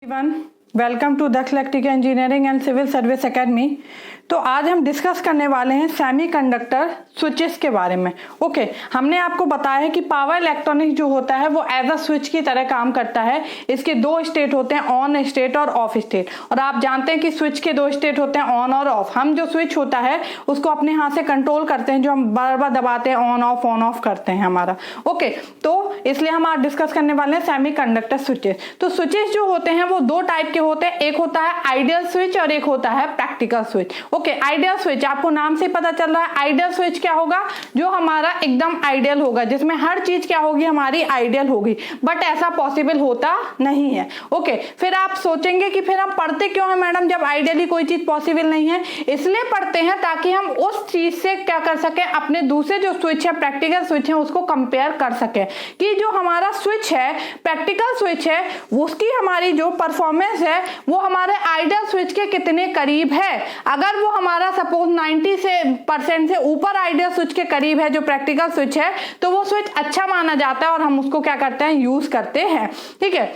Everyone, welcome to Daksh electrical engineering and civil service academy. तो आज हम डिस्कस करने वाले हैं सेमीकंडक्टर स्विचेस के बारे में। ओके, हमने आपको बताया है कि पावर इलेक्ट्रॉनिक जो होता है वो एज अ स्विच की तरह काम करता है। इसके दो स्टेट होते हैं, ऑन स्टेट और ऑफ स्टेट। और आप जानते हैं कि स्विच के दो स्टेट होते हैं, ऑन और ऑफ। हम जो स्विच होता है उसको अपने हाथ से कंट्रोल करते हैं, जो हम बार बार दबाते हैं ऑन ऑफ करते हैं हमारा। ओके, तो इसलिए हम आज डिस्कस करने वाले हैं सेमीकंडक्टर स्विचेस। तो स्विचेस जो होते हैं वो दो टाइप के होते हैं, एक होता है आइडियल स्विच और एक होता है practical switch. Okay, ideal switch आपको नाम से पता चल रहा है। आइडियल स्विच क्या होगा? जो हमारा एकदम आइडियल होगा, जिसमें हर चीज क्या होगी, हमारी आइडियल होगी। बट ऐसा पॉसिबल होता नहीं है। ओके, फिर आप सोचेंगे कि फिर हम पढ़ते क्यों है मैडम जब आइडियली कोई चीज पॉसिबल नहीं है? इसलिए पढ़ते हैं ताकि हम उस चीज से क्या कर सके, अपने दूसरे जो स्विच है, प्रैक्टिकल स्विच है, उसको कंपेयर कर सके कि जो हमारा स्विच है, प्रैक्टिकल स्विच है, उसकी हमारी जो परफॉर्मेंस है वो हमारे आइडियल स्विच के कितने करीब है। अगर वो हमारा सपोज 90% से ऊपर आइडियल स्विच के करीब है जो प्रैक्टिकल स्विच है, तो वो स्विच अच्छा माना जाता है और हम उसको क्या करते हैं, यूज करते हैं। ठीक है,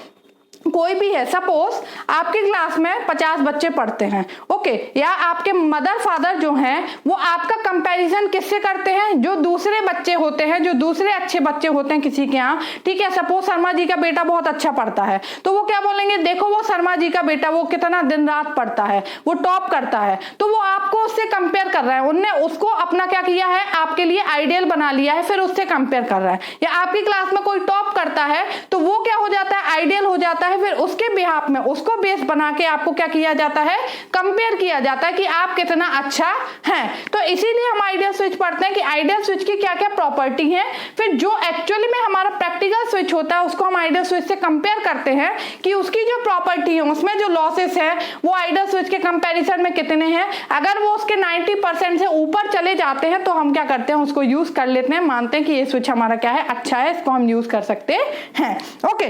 कोई भी है, सपोज आपकी क्लास में 50 बच्चे पढ़ते हैं। ओके, या आपके मदर फादर जो हैं वो आपका कंपैरिजन किससे करते हैं? जो दूसरे बच्चे होते हैं, जो दूसरे अच्छे बच्चे होते हैं किसी के यहाँ। ठीक है, सपोज शर्मा जी का बेटा बहुत अच्छा पढ़ता है, तो वो क्या बोलेंगे, देखो वो शर्मा जी का बेटा वो कितना दिन रात पढ़ता है, वो टॉप करता है। तो वो आपको उससे कंपेयर कर रहा है, उनने उसको अपना क्या किया है, आपके लिए आइडियल बना लिया है, फिर उससे कंपेयर कर रहा है। या आपकी क्लास में कोई टॉप करता है तो वो क्या हो जाता है, आइडियल हो जाता है। फिर उसके बिहाफ में उसको बेस बना के आपको क्या किया जाता है, कंपेयर किया जाता है कि आप कितना अच्छा हैं। तो इसीलिए हम आइडियल स्विच पढ़ते हैं कि आइडियल स्विच की क्या क्या प्रॉपर्टी है। फिर जो एक्चुअली में हमारा प्रैक्टिकल स्विच होता है उसको हम आइडियल स्विच से कंपेयर करते हैं कि उसकी जो प्रॉपर्टी है, उसमें जो लॉसेस है वो आइडियल स्विच के कंपेरिजन में कितने हैं। अगर वो उसके 90% से ऊपर चले जाते हैं तो हम क्या करते हैं, उसको यूज कर लेते हैं, मानते हैं कि ये स्विच हमारा क्या है, अच्छा है, इसको हम यूज कर सकते हैं। ओके,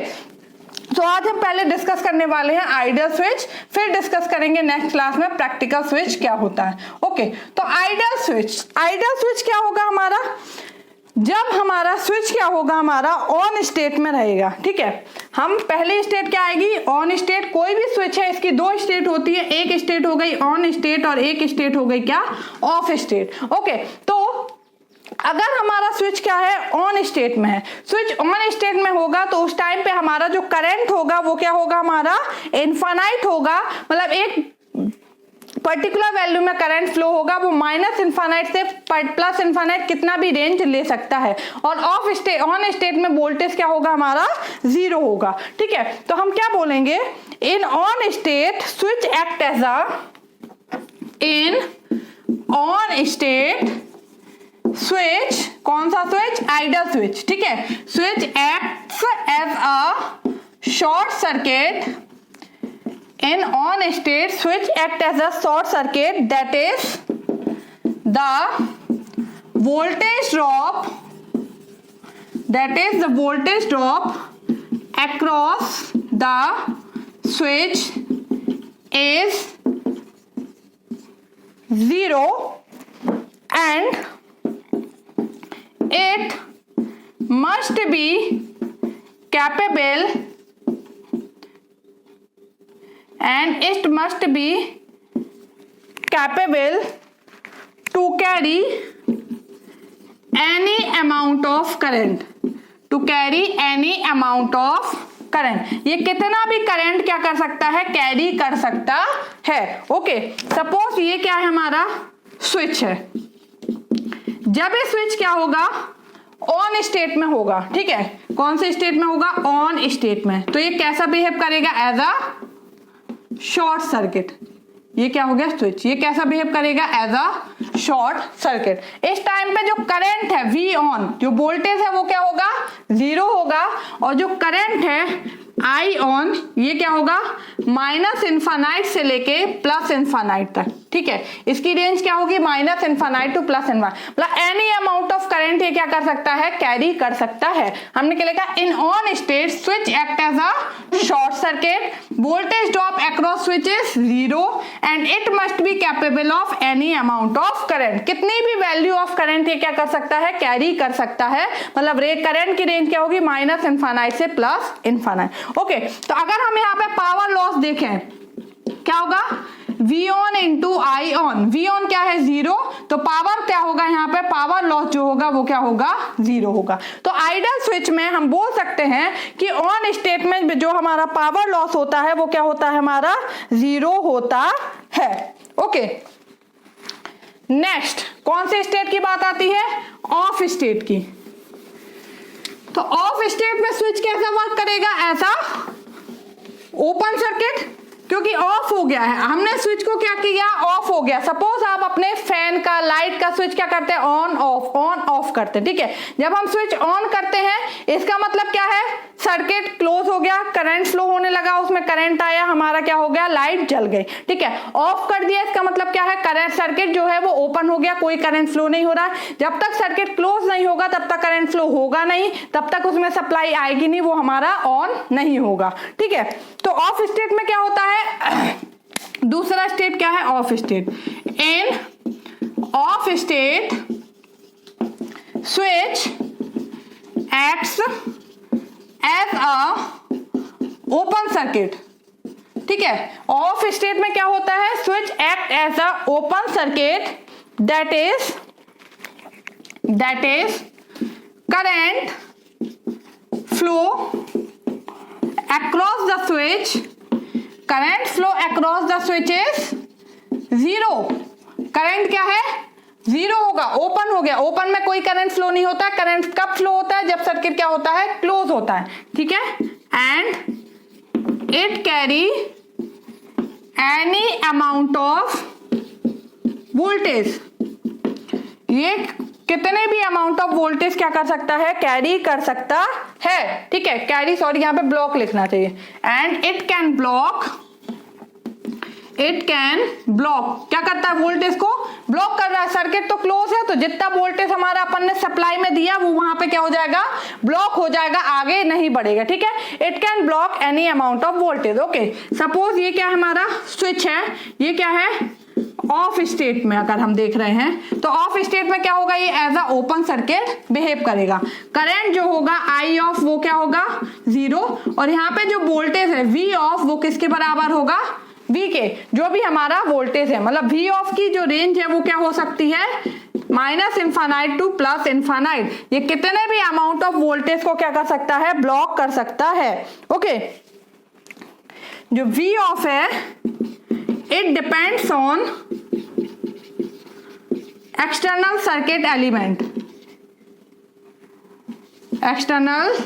तो आज हम पहले डिस्कस करने वाले हैं आइडियल स्विच, फिर डिस्कस करेंगे नेक्स्ट क्लास में प्रैक्टिकल स्विच क्या होता है। ओके, तो आइडियल स्विच क्या होगा हमारा? जब हमारा स्विच क्या होगा, हमारा ऑन स्टेट में रहेगा। ठीक है, हम पहली स्टेट क्या आएगी, ऑन स्टेट। कोई भी स्विच है इसकी दो स्टेट होती है, एक स्टेट हो गई ऑन स्टेट और एक स्टेट हो गई क्या, ऑफ स्टेट। ओके, तो अगर हमारा स्विच क्या है, ऑन स्टेट में है, स्विच ऑन स्टेट में होगा तो उस टाइम पे हमारा जो करंट होगा वो क्या होगा, हमारा इनफाइनाइट होगा। मतलब एक पर्टिकुलर वैल्यू में करंट फ्लो होगा, वो माइनस इनफाइनाइट से प्लस इनफाइनाइट कितना भी रेंज ले सकता है। और ऑन स्टेट में वोल्टेज क्या होगा, हमारा 0 होगा। ठीक है, तो हम क्या बोलेंगे, in on state switch act as a, in on state switch, कौन सा स्विच, आइडियल स्विच। ठीक है, switch acts as a short circuit, in on state switch act as a short circuit, that is the voltage drop across the switch is 0 and it must be capable to carry any amount of current, ये कितना भी current क्या कर सकता है, carry कर सकता है। ओके, सपोज ये क्या है, हमारा स्विच है। जब ये स्विच क्या होगा, ऑन स्टेट में होगा। ठीक है, कौन से स्टेट में होगा, ऑन स्टेट में, तो ये कैसा बिहेव करेगा, एज अ शॉर्ट सर्किट। ये क्या हो गया, स्विच, ये कैसा बिहेव करेगा, एज अ शॉर्ट सर्किट। इस टाइम पे जो करंट है V ऑन, जो वोल्टेज है वो क्या होगा, 0 होगा, और जो करंट है I ऑन, ये क्या होगा, माइनस इनफाइनाइट से लेके प्लस इनफाइनाइट तक। ठीक है, इसकी रेंज क्या होगी, minus infinite two plus infinite, मतलब एनी अमाउंट ऑफ करंट ये क्या कर सकता है, कैरी कर सकता है। हमने क्या लिखा, in on state switch act as a short circuit, voltage drop across switch is 0 and it must be capable of any amount of current. कितनी भी वैल्यू ऑफ करंट ये क्या कर सकता है, कैरी कर सकता है। मतलब करंट की रेंज क्या होगी, माइनस इनफाइनाइट से प्लस इनफाइनाइट। ओके, तो अगर हम यहाँ पे पावर लॉस देखें क्या होगा, V on into I on, V on क्या है 0, तो पावर क्या होगा यहाँ पे, पावर लॉस जो होगा वो क्या होगा 0 होगा। तो आइडियल स्विच में हम बोल सकते हैं कि ऑन स्टेट में जो हमारा पावर लॉस होता है वो क्या होता है, हमारा 0 होता है। ओके, नेक्स्ट कौन से स्टेट की बात आती है, ऑफ स्टेट की। तो ऑफ स्टेट में स्विच कैसा वर्क करेगा, ऐसा ओपन सर्किट, क्योंकि ऑफ हो गया है, हमने स्विच को क्या किया, ऑफ हो गया। सपोज आप अपने फैन का, लाइट का स्विच क्या करते हैं, ऑन ऑफ करते हैं, ठीक है। जब हम स्विच ऑन करते हैं इसका मतलब क्या है, सर्किट क्लोज हो गया, करंट फ्लो होने लगा, उसमें करंट आया, हमारा क्या हो गया, लाइट जल गई, ठीक है। ऑफ कर दिया इसका मतलब क्या है, करंट, सर्किट जो है वो ओपन हो गया, कोई करंट फ्लो नहीं हो रहा है। जब तक सर्किट क्लोज नहीं होगा तब तक करंट फ्लो होगा नहीं, तब तक उसमें सप्लाई आएगी नहीं, वो हमारा ऑन नहीं होगा, ठीक है। तो ऑफ स्टेट में क्या होता है, दूसरा स्टेट क्या है, off state. In off state switch acts as a open circuit, ठीक है। ऑफ स्टेट में क्या होता है, switch act as a open circuit, that is current flow across the switch, current flow across the switch is 0। Current क्या है, 0 होगा, open हो गया, ओपन में कोई करंट फ्लो नहीं होता है। करंट कब फ्लो होता है, जब सर्किट क्या होता है, क्लोज होता है, ठीक है। And it carry any amount of voltage, ये कितने भी अमाउंट ऑफ वोल्टेज क्या कर सकता है, कैरी कर सकता है, ठीक है। कैरी, सॉरी यहाँ पे ब्लॉक लिखना चाहिए। एंड इट कैन ब्लॉक क्या करता है, वोल्टेज को ब्लॉक कर रहा है। सर्किट तो क्लोज है, तो जितना वोल्टेज हमारा अपन ने सप्लाई में दिया वो वहां पे क्या हो जाएगा, ब्लॉक हो जाएगा, आगे नहीं बढ़ेगा, ठीक है। It can block any amount of voltage. Okay, suppose ये क्या है, हमारा स्विच है, ये क्या है, ऑफ स्टेट में अगर हम देख रहे हैं तो ऑफ स्टेट में क्या होगा, ये as a open circuit behave करेगा। करंट जो होगा I ऑफ वो क्या होगा 0, और यहाँ पे जो वोल्टेज है V ऑफ वो किसके बराबर होगा, V के, जो भी हमारा वोल्टेज है, मतलब V ऑफ की जो रेंज है वो क्या हो सकती है, minus infinite two plus infinite. ये कितने भी अमाउंट ऑफ वोल्टेज को क्या कर सकता है, ब्लॉक कर सकता है। ओके, जो V ऑफ है it depends on external circuit element, external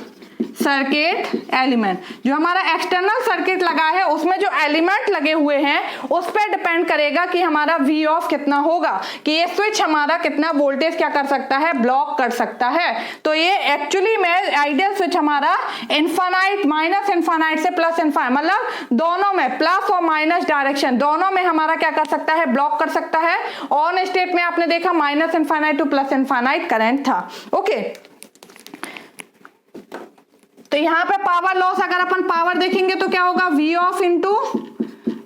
circuit element, जो हमारा एक्सटर्नल सर्किट लगा है उसमें जो एलिमेंट लगे हुए हैं उस पर डिपेंड करेगा कि हमारा V ऑफ कितना होगा, कि ये स्विच हमारा कितना वोल्टेज क्या कर सकता है, ब्लॉक कर सकता है। तो ये एक्चुअली में आइडियल स्विच हमारा इन्फानाइट, माइनस इन्फानाइट से प्लस इन्फानाइट, मतलब दोनों में प्लस और माइनस डायरेक्शन दोनों में हमारा क्या कर सकता है, ब्लॉक कर सकता है। ऑन स्टेट में आपने देखा minus infinite two plus infinite current था। ओके, तो यहाँ पे पावर लॉस, अगर अपन पावर देखेंगे तो क्या होगा, V of into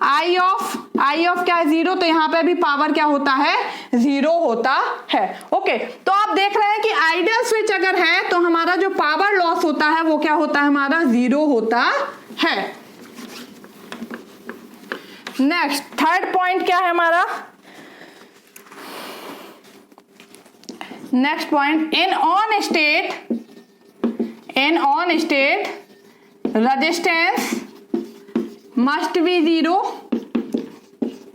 I of क्या है 0, तो यहाँ पे भी पावर क्या होता है, 0 होता है। ओके, तो आप देख रहे हैं कि आइडियल स्विच अगर है तो हमारा जो पावर लॉस होता है वो क्या होता है, हमारा 0 होता है। नेक्स्ट थर्ड पॉइंट क्या है हमारा, next point, in on state resistance must be 0।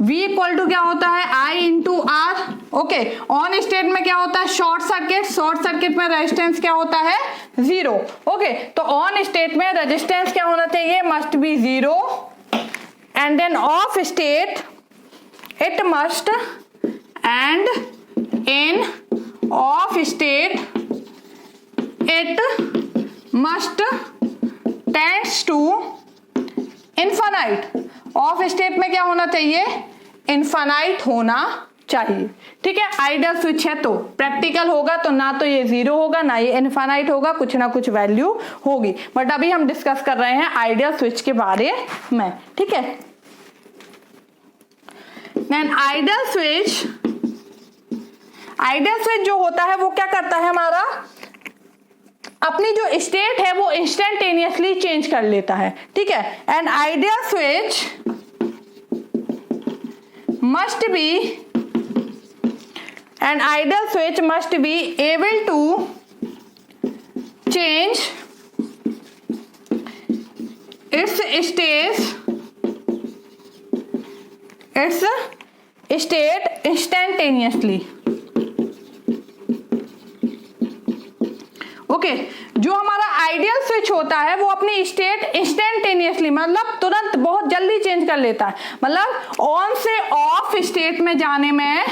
V equal to क्या होता है, I into R. Okay, on state में क्या होता है, शॉर्ट सर्किट में रेजिस्टेंस क्या होता है, 0। ओके, तो ऑन स्टेट में रेजिस्टेंस क्या होना चाहिए, must be 0, and then off state it must, and in off state it must tends to infinite. Off state में क्या होना चाहिए, इन्फानाइट होना चाहिए, ठीक है। आइडियल स्विच है तो प्रैक्टिकल होगा तो ना तो ये 0 होगा ना ये इन्फानाइट होगा, कुछ ना कुछ वैल्यू होगी, बट अभी हम डिस्कस कर रहे हैं आइडियल स्विच के बारे में, ठीक है। देन आइडियल स्विच जो होता है वो क्या करता है, हमारा अपनी जो स्टेट है वो इंस्टेंटेनियसली चेंज कर लेता है, ठीक है। An ideal switch must be able to change its state instantaneously। Okay, जो हमारा आइडियल स्विच होता है वो अपनी स्टेट इंस्टेंटेनियसली मतलब तुरंत बहुत जल्दी चेंज कर लेता है। मतलब ऑन से ऑफ स्टेट में जाने में,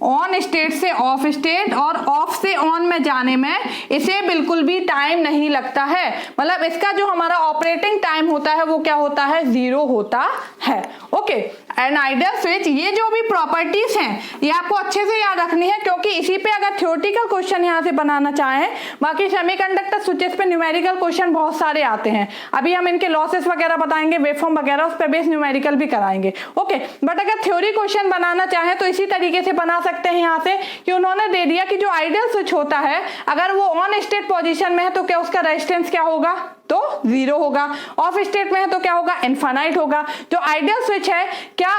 ऑन स्टेट से ऑफ स्टेट और ऑफ से ऑन में जाने में इसे बिल्कुल भी टाइम नहीं लगता है। मतलब इसका जो हमारा ऑपरेटिंग टाइम होता है वो क्या होता है, 0 होता है। ओके, एन आइडियल स्विच, ये जो भी प्रॉपर्टीज हैं ये आपको अच्छे से याद रखनी है, क्योंकि इसी पे अगर थ्योरेटिकल क्वेश्चन यहाँ से बनाना चाहें, बाकी सेमीकंडक्टर स्विचेस पे न्यूमेरिकल क्वेश्चन बहुत सारे आते हैं। अभी हम इनके लॉसेस वगैरह बताएंगे, वेवफॉर्म वगैरह, उस पर बेस न्यूमेरिकल भी कराएंगे। ओके, बट अगर थ्योरी क्वेश्चन बनाना चाहें तो इसी तरीके से बना सकते हैं यहाँ से कि उन्होंने दे दिया कि जो आइडियल स्विच होता है अगर वो ऑन स्टेट पोजीशन में है तो क्या उसका रेजिस्टेंस क्या होगा, तो 0 होगा। ऑफ स्टेट में है तो क्या होगा, इनफाइनाइट होगा। जो आइडियल स्विच है क्या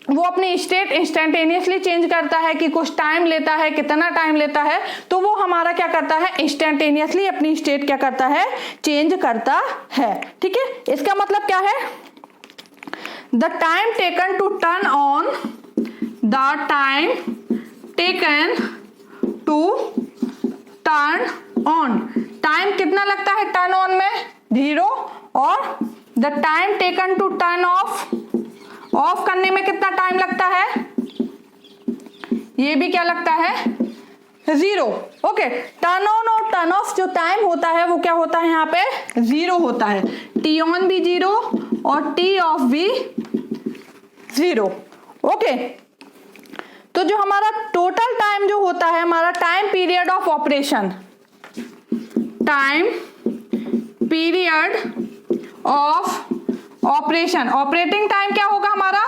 वो अपनी स्टेट इंस्टेंटेनियसली चेंज करता है कि कुछ टाइम लेता है, कितना टाइम लेता है, तो वो हमारा क्या करता है, इंस्टेंटेनियसली अपनी स्टेट क्या करता है, चेंज करता है। ठीक है, इसका मतलब क्या है, the time taken to turn on, the time taken to turn on, time कितना लगता है टर्न ऑन में, 0, और the time taken to turn off, off करने में कितना टाइम लगता है, ये भी क्या लगता है, 0। ओके, टर्न ऑन और टर्न ऑफ जो टाइम होता है वो क्या होता है, यहाँ पे 0 होता है। टी ऑन भी 0 और टी ऑफ भी 0। ओके, तो जो हमारा टोटल टाइम जो होता है, हमारा time period of operation, time period of operation, operating time क्या होगा हमारा,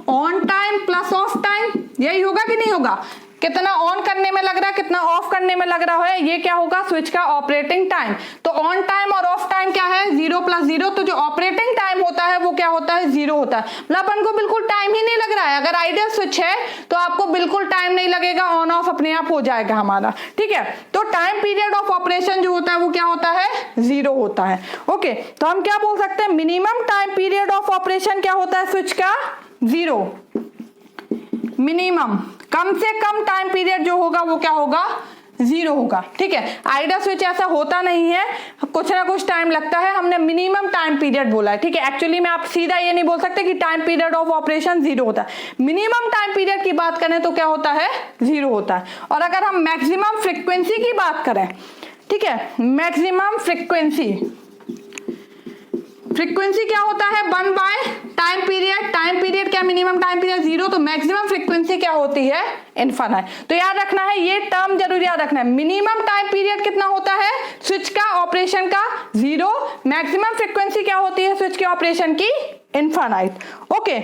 on time plus of time, यही होगा कि नहीं होगा, कितना ऑन करने में लग रहा है, कितना ऑफ करने में लग रहा है, ये क्या होगा स्विच का ऑपरेटिंग टाइम। तो ऑन टाइम और ऑफ टाइम क्या है, 0 + 0, तो जो ऑपरेटिंग टाइम होता है वो क्या होता है, 0 होता है। मतलब अपन को बिल्कुल टाइम ही नहीं लग रहा है। अगर आइडियल स्विच है तो आपको बिल्कुल टाइम नहीं लगेगा, ऑन ऑफ अपने आप हो जाएगा हमारा। ठीक है, तो टाइम पीरियड ऑफ ऑपरेशन जो होता है वो क्या होता है, 0 होता है। ओके, तो हम क्या बोल सकते हैं, minimum time period of operation क्या होता है स्विच का, 0। मिनिमम, कम से कम टाइम पीरियड जो होगा वो क्या होगा, 0 होगा। ठीक है, आइडियल स्विच ऐसा होता नहीं है, कुछ ना कुछ टाइम लगता है, हमने मिनिमम टाइम पीरियड बोला है। ठीक है, एक्चुअली में आप सीधा ये नहीं बोल सकते कि टाइम पीरियड ऑफ ऑपरेशन 0 होता है। मिनिमम टाइम पीरियड की बात करें तो क्या होता है, 0 होता है। और अगर हम मैक्सिमम फ्रीक्वेंसी की बात करें, ठीक है, मैक्सिमम फ्रीक्वेंसी, फ्रीक्वेंसी क्या होता है, 1/टाइम पीरियड, टाइम पीरियड क्या, मिनिमम टाइम पीरियड 0, तो मैक्सिमम फ्रीक्वेंसी क्या होती है, इनफाइनाइट। तो याद रखना है, ये टर्म जरूर याद रखना है। मिनिमम टाइम पीरियड कितना होता है स्विच का ऑपरेशन का, 0। मैक्सिमम फ्रीक्वेंसी क्या होती है स्विच के ऑपरेशन की, infinite. Okay,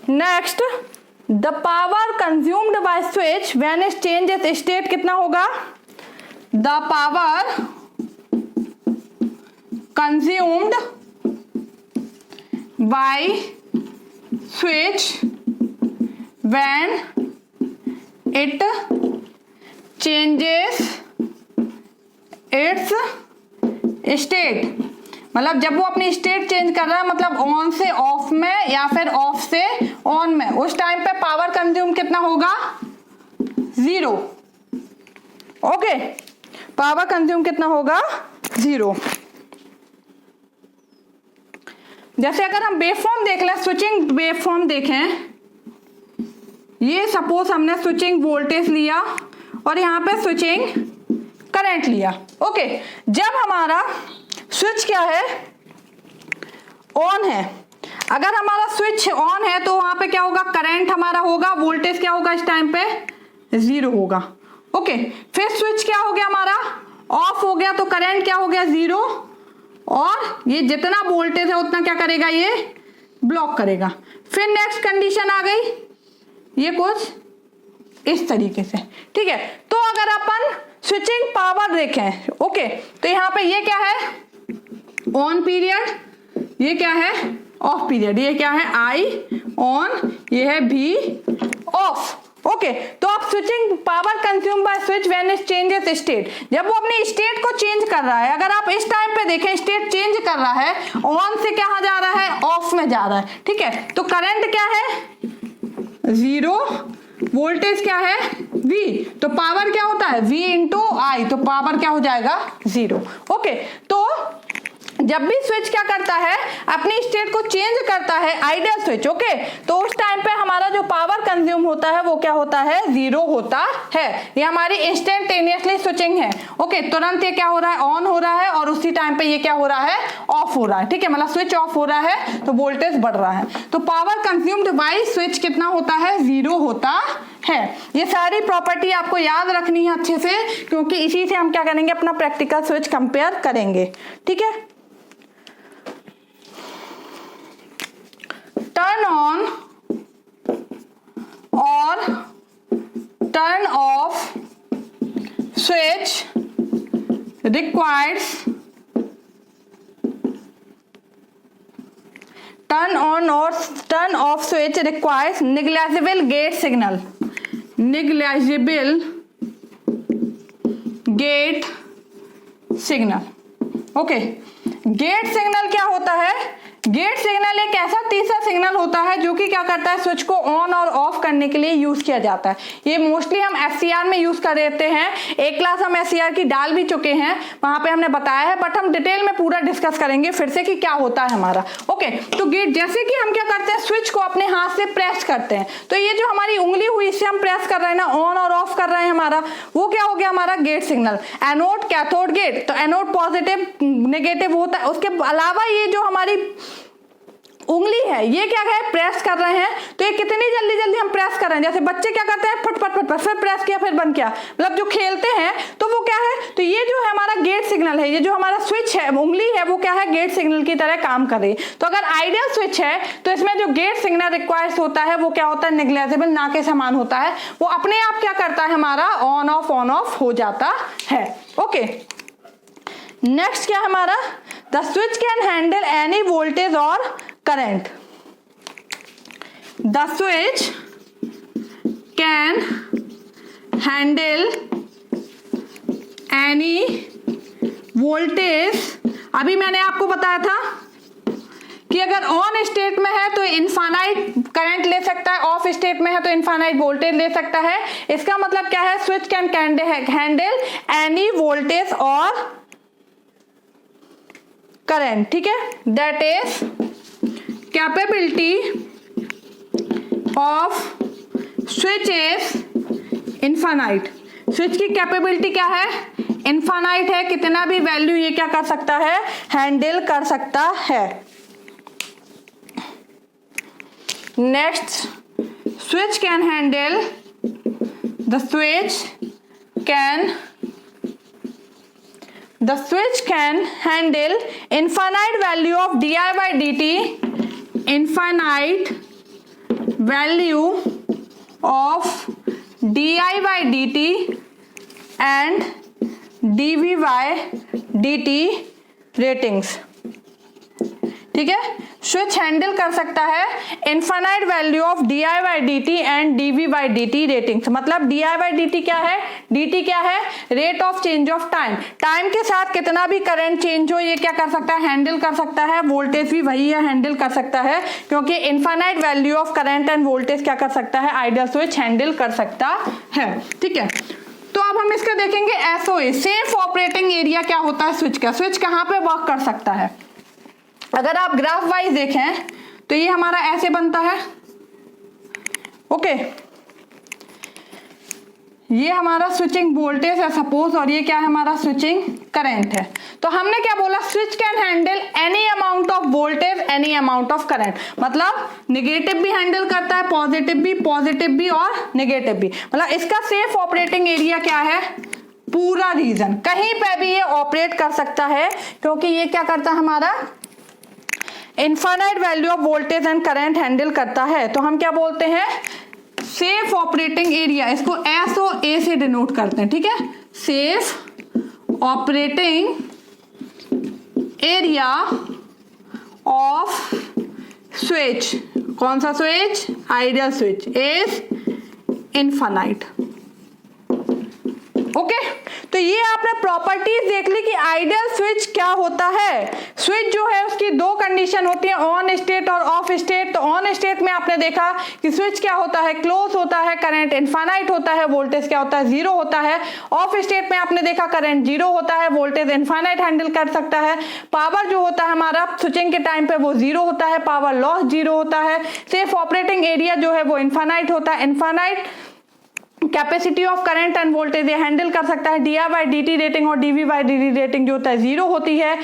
next, the power consumed by switch when it changes state कितना होगा, the power consumed by switch when it changes it's state, मतलब जब वो अपनी स्टेट चेंज कर रहा है, मतलब ऑन से ऑफ में या फिर ऑफ से ऑन में, उस टाइम पे पावर कंज्यूम कितना होगा, 0। ओके, पावर कंज्यूम कितना होगा, 0। जैसे अगर हम वेवफॉर्म देख लें, स्विचिंग वेवफॉर्म देखें, ये सपोज हमने स्विचिंग वोल्टेज लिया और यहाँ पे स्विचिंग करंट लिया। ओके, जब हमारा स्विच क्या है, ऑन है, अगर हमारा स्विच ऑन है तो वहां पे क्या होगा, करंट हमारा होगा, वोल्टेज क्या होगा इस टाइम पे, 0 होगा। ओके, फिर स्विच क्या हो गया हमारा, ऑफ हो गया, तो करंट क्या हो गया, 0, और ये जितना वोल्टेज है उतना क्या करेगा, ये ब्लॉक करेगा। फिर नेक्स्ट कंडीशन आ गई ये कुछ इस तरीके से, ठीक है। तो अगर अपन स्विचिंग पावर देखें, ओके, तो यहाँ पे ये क्या है ऑन पीरियड, ये क्या है ऑफ पीरियड, ये क्या है आई ऑन, ये है भी ऑफ, ओके। तो आप switching power consume by switch when it changes state, जब वो अपनी स्टेट को चेंज कर रहा है, अगर आप इस टाइम पे देखें स्टेट चेंज कर रहा है, ऑन से कहाँ जा रहा है ऑफ में जा रहा है, ठीक है। तो करंट क्या है 0, वोल्टेज क्या है V, तो पावर क्या होता है V इंटू आई, तो पावर क्या हो जाएगा 0, ओके। तो जब भी स्विच क्या करता है अपनी स्टेट को चेंज करता है, आइडियल स्विच, ओके, तो उस टाइम पे हमारा जो पावर कंज्यूम होता है वो क्या होता है 0 होता है। ये हमारी इंस्टेंटेनियसली स्विचिंग है, ओके, तुरंत ये क्या हो रहा है ऑन हो रहा है और उसी टाइम पे ये क्या हो रहा है ऑफ हो रहा है, ठीक है, मतलब स्विच ऑफ हो रहा है तो वोल्टेज बढ़ रहा है। तो पावर कंज्यूम्ड बाय स्विच कितना होता है 0 होता है। ये सारी प्रॉपर्टी आपको याद रखनी है अच्छे से, क्योंकि इसी से हम क्या करेंगे अपना प्रैक्टिकल स्विच कंपेयर करेंगे, ठीक है। टर्न ऑन और turn off switch requires, turn on और turn off switch requires negligible gate signal, negligible gate signal, okay. Gate signal क्या होता है, गेट सिग्नल एक ऐसा तीसरा सिग्नल होता है जो कि क्या करता है स्विच को ऑन और ऑफ करने के लिए यूज किया जाता है। ये मोस्टली हम एससीआर में यूज कर देते हैं, एक क्लास हम एससीआर की डाल भी चुके हैं, वहां पे हमने बताया है, बट हम डिटेल में पूरा डिस्कस करेंगे फिर से कि क्या होता है हमारा, ओके। तो गेट जैसे कि हम क्या करते हैं स्विच को अपने हाथ से प्रेस करते हैं, तो ये जो हमारी उंगली हुई इससे हम प्रेस कर रहे हैं ना, ऑन और ऑफ कर रहे हैं हमारा, वो क्या हो गया हमारा gate signal. Anode cathode gate, तो एनोड पॉजिटिव नेगेटिव होता है, उसके अलावा ये जो हमारी उंगली है ये क्या है प्रेस कर रहे हैं, तो ये कितनी जल्दी जल्दी हम प्रेस कर रहे हैं, जैसे बच्चे क्या करते हैं फट फट फट फट, फिर प्रेस किया फिर बंद किया, मतलब जो खेलते हैं तो वो क्या है, तो ये जो है हमारा गेट सिग्नल है, ये जो हमारा स्विच है उंगली है वो क्या है गेट सिग्नल की तरह काम कर रही है। तो अगर आइडियल स्विच है तो इसमें जो गेट सिग्नल रिक्वायर्स होता है वो क्या होता है नेग्लिजिबल ना के समान होता है, वो अपने आप क्या करता है हमारा ऑन ऑफ हो जाता है, ओके। नेक्स्ट क्या हमारा the switch can handle any voltage और current, the switch can handle any voltage, अभी मैंने आपको बताया था कि अगर ऑन स्टेट में है तो इनफाइनाइट करंट ले सकता है, ऑफ स्टेट में है तो इनफाइनाइट वोल्टेज ले सकता है। इसका मतलब क्या है switch can handle any voltage और करंट, ठीक है, that is capability of switch is infinite, switch की कैपेबिलिटी क्या है इनफाइनाइट है, कितना भी वैल्यू ये क्या कर सकता है हैंडल कर सकता है। Next switch can handle, the switch can handle infinite value of di by dt, infinite value of di by dt and dv by dt ratings, ठीक है। स्विच हैंडल कर सकता है infinite value of D I by D T and DV by D T ratings, मतलब D I by D T क्या है, D T क्या है rate of change of time, time के साथ कितना भी करंट चेंज हो ये क्या कर सकता है हैंडल कर सकता है, वोल्टेज भी वही है हैंडल कर सकता है, क्योंकि infinite value of current end voltage क्या कर सकता है आइडियल स्विच हैंडल कर सकता है, ठीक है। तो अब हम इसका देखेंगे एसओए, सेफ ऑपरेटिंग एरिया क्या होता है स्विच का, स्विच कहाँ पे वर्क कर सकता है। अगर आप ग्राफ वाइज देखें तो ये हमारा ऐसे बनता है, ओके, ये हमारा स्विचिंग वोल्टेज है सपोज, और ये क्या है हमारा स्विचिंग करंट है। तो हमने क्या बोला switch can handle any amount of voltage any amount of current, मतलब नेगेटिव भी हैंडल करता है, पॉजिटिव भी और नेगेटिव भी, मतलब इसका सेफ ऑपरेटिंग एरिया क्या है पूरा रीजन, कहीं पे भी ये ऑपरेट कर सकता है, क्योंकि ये क्या करता है हमारा infinite value of voltage and current handle करता है, तो हम क्या बोलते हैं, सेफ ऑपरेटिंग एरिया, इसको SOA से डिनोट करते हैं, ठीक है, safe operating area off switch, कौन सा switch, ideal switch, is infinite. Okay, तो ये आपने प्रॉपर्टीज देख ली कि आइडियल स्विच क्या होता है। स्विच जो है उसकी दो कंडीशन होती है, ऑन स्टेट और ऑफ स्टेट। तो ऑन स्टेट में आपने देखा कि स्विच क्या होता है, क्लोज होता है, करंट इनफाइनाइट होता है, वोल्टेज क्या होता है, जीरो होता है। ऑफ स्टेट में आपने देखा करंट जीरो होता है, वोल्टेज इनफाइनाइट हैंडल कर सकता है। पावर जो होता है हमारा स्विचिंग के टाइम पे वो जीरो होता है, पावर लॉस जीरो होता है। सेफ ऑपरेटिंग एरिया जो है वो इनफाइनाइट होता है। Infinite capacity of current end voltage ये हैंडल कर सकता है। di/dt रेटिंग और dv/dt रेटिंग जो होता है जीरो होती है,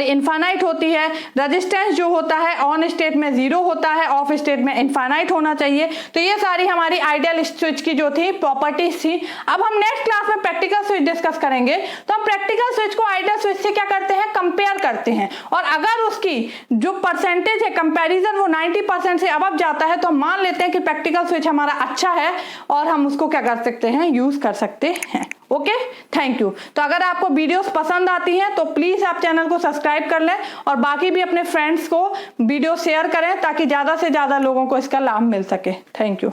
इनफाइनाइट होती है। रेजिस्टेंस जो होता है ऑन स्टेट में जीरो होता है, ऑफ स्टेट में इनफाइनाइट होना चाहिए। तो ये सारी हमारी आइडियल स्विच की जो थी प्रॉपर्टीज थी। अब हम नेक्स्ट क्लास में प्रैक्टिकल स्विच डिस्कस करेंगे। तो हम प्रैक्टिकल स्विच को आइडियल स्विच से क्या करते हैं, कंपेयर करते हैं, और अगर उसकी जो परसेंटेज है कंपैरिजन वो 90% से अबव जाता है तो हम मान लेते हैं कि प्रैक्टिकल स्विच हमारा अच्छा है और हम उसको क्या कर सकते हैं, यूज कर सकते हैं। Okay, thank you. तो अगर आपको वीडियोस पसंद आती हैं तो प्लीज आप चैनल को सब्सक्राइब कर लें और बाकी भी अपने फ्रेंड्स को वीडियो शेयर करें ताकि ज्यादा से ज्यादा लोगों को इसका लाभ मिल सके। Thank you.